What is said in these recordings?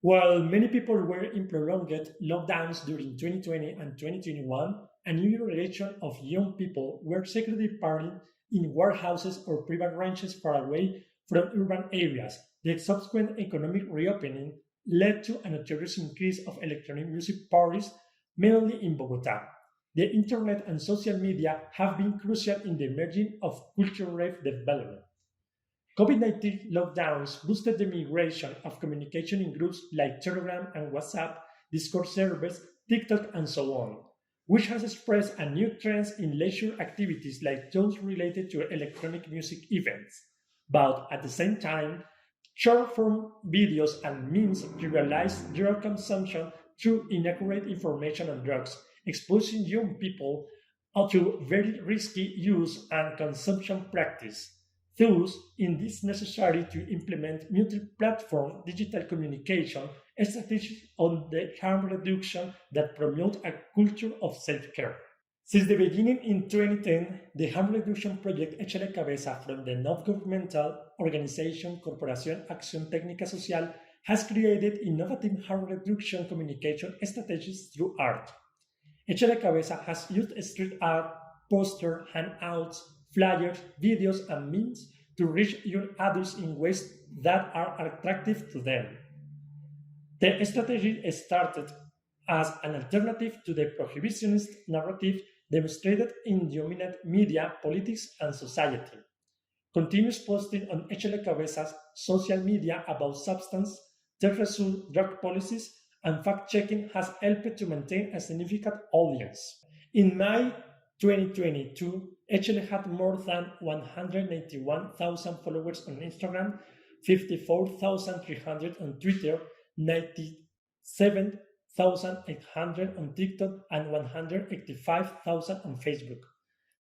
While many people were in prolonged lockdowns during 2020 and 2021, a new generation of young people were secretly partying in warehouses or private ranches far away from urban areas. The subsequent economic reopening led to a notorious increase of electronic music parties, mainly in Bogota. The internet and social media have been crucial in the emerging of cultural rave development. COVID-19 lockdowns boosted the migration of communication in groups like Telegram and WhatsApp, Discord servers, TikTok, and so on, which has expressed a new trend in leisure activities like those related to electronic music events. But at the same time, short form videos and memes trivialize drug consumption through inaccurate information on drugs, exposing young people to very risky use and consumption practice. Thus, it is necessary to implement multi-platform digital communication strategies on the harm reduction that promote a culture of self-care. Since the beginning in 2010, the harm reduction project Échele Cabeza from the non-governmental organization Corporación Acción Técnica Social has created innovative harm reduction communication strategies through art. Échele Cabeza has used street art, posters, handouts, flyers, videos, and memes to reach young adults in ways that are attractive to them. The strategy started as an alternative to the prohibitionist narrative demonstrated in dominant media, politics, and society. Continuous posting on Échele Cabeza's social media about substance, terrorism, drug policies, and fact-checking has helped to maintain a significant audience. In May 2022, Échele had more than 191,000 followers on Instagram, 54,300 on Twitter, 97,800 on TikTok, and 185,000 on Facebook.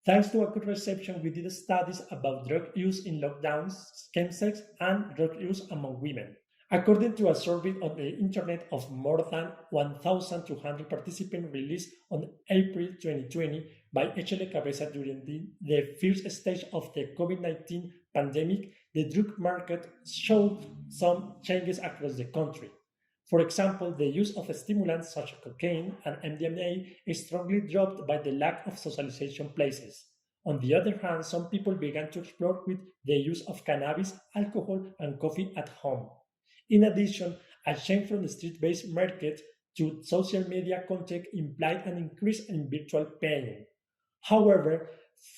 Thanks to a good reception, we did studies about drug use in lockdowns, chemsex, and drug use among women. According to a survey on the internet of more than 1,200 participants released on April 2020 by Échele Cabeza during the first stage of the COVID-19 pandemic, the drug market showed some changes across the country. For example, the use of stimulants such as cocaine and MDMA is strongly dropped by the lack of socialization places. On the other hand, some people began to explore with the use of cannabis, alcohol, and coffee at home. In addition, a change from the street-based market to social media content implied an increase in virtual paying. However,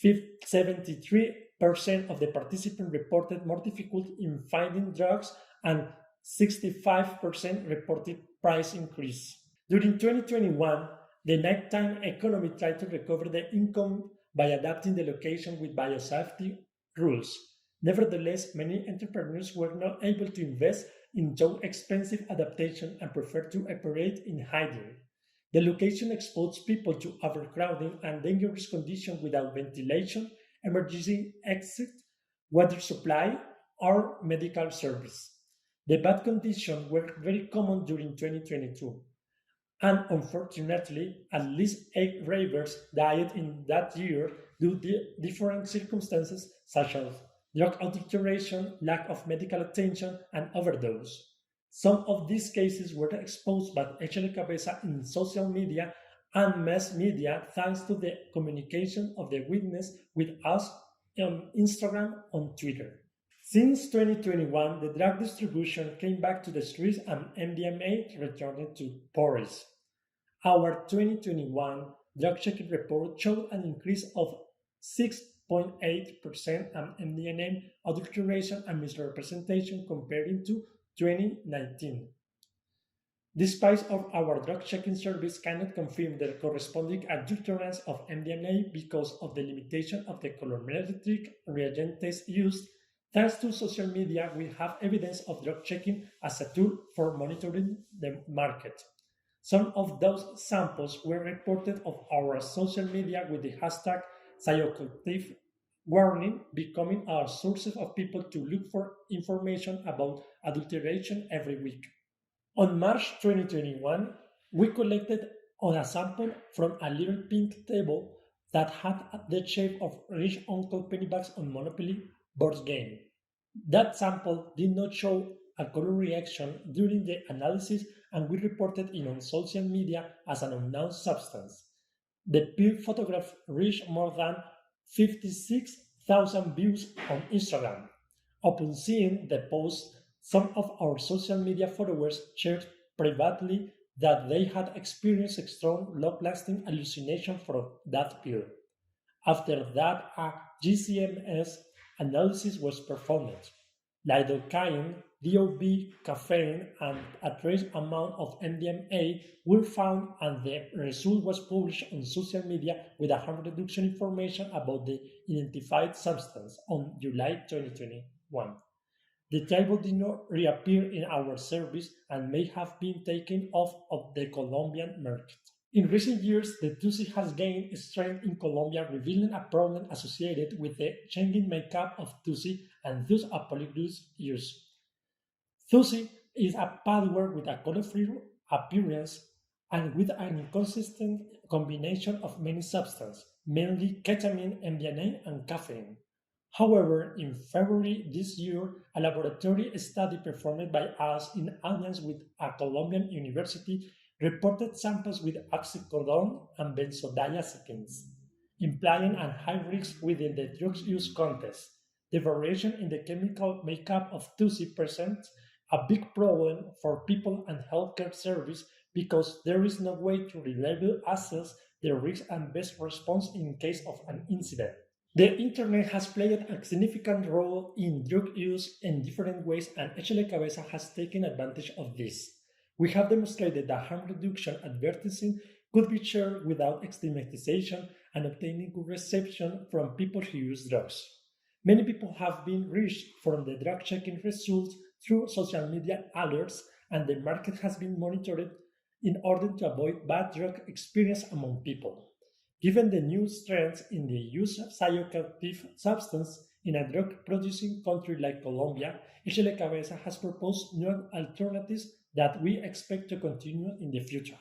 73% of the participants reported more difficulty in finding drugs and 65% reported price increase. During 2021, the nighttime economy tried to recover the income by adapting the location with biosafety rules. Nevertheless, many entrepreneurs were not able to invest in so expensive adaptation and preferred to operate in hiding. The location exposed people to overcrowding and dangerous conditions without ventilation, emergency exit, water supply, or medical service. The bad conditions were very common during 2022, and unfortunately, at least 8 ravers died in that year due to different circumstances such as drug adulteration, lack of medical attention, and overdose. Some of these cases were exposed by Échele Cabeza in social media and mass media thanks to the communication of the witness with us on Instagram and Twitter. Since 2021, the drug distribution came back to the streets and MDMA returned to Paris. Our 2021 drug checking report showed an increase of 6.8% on MDMA adulteration and misrepresentation compared to 2019. Despite of our drug checking service cannot confirm the corresponding adulterance of MDMA because of the limitation of the colorimetric reagent test used, thanks to social media, we have evidence of drug checking as a tool for monitoring the market. Some of those samples were reported on our social media with the hashtag psychoactive warning, becoming a source of people to look for information about adulteration every week. On March 2021, we collected on a sample from a little pink table that had the shape of rich uncle pennybags on Monopoly board game. That sample did not show a color reaction during the analysis and we reported it on social media as an unknown substance. The peer photograph reached more than 56,000 views on Instagram. Upon seeing the post, some of our social media followers shared privately that they had experienced a strong, long-lasting hallucination from that pill. After that, a GCMS analysis was performed. Lidocaine, DOB, caffeine, and a trace amount of MDMA were found, and the result was published on social media with a harm reduction information about the identified substance on July 2021. The table did not reappear in our service and may have been taken off of the Colombian market. In recent years, the TUSI has gained strength in Colombia, revealing a problem associated with the changing makeup of TUSI and thus a polygynous use. TUSI is a powder with a colorful appearance and with an inconsistent combination of many substances, mainly ketamine, MDMA, and caffeine. However, in February this year, a laboratory study performed by us in alliance with a Colombian university reported samples with oxycodone and benzodiazepines, implying a high risk within the drug use context. The variation in the chemical makeup of TUSI presents a big problem for people and healthcare service because there is no way to reliably assess the risk and best response in case of an incident. The internet has played a significant role in drug use in different ways, and Échele Cabeza has taken advantage of this. We have demonstrated that harm reduction advertising could be shared without stigmatization and obtaining good reception from people who use drugs. Many people have been reached from the drug checking results through social media alerts, and the market has been monitored in order to avoid bad drug experience among people. Given the new trends in the use of psychoactive substance in a drug-producing country like Colombia, Échele Cabeza has proposed new alternatives that we expect to continue in the future.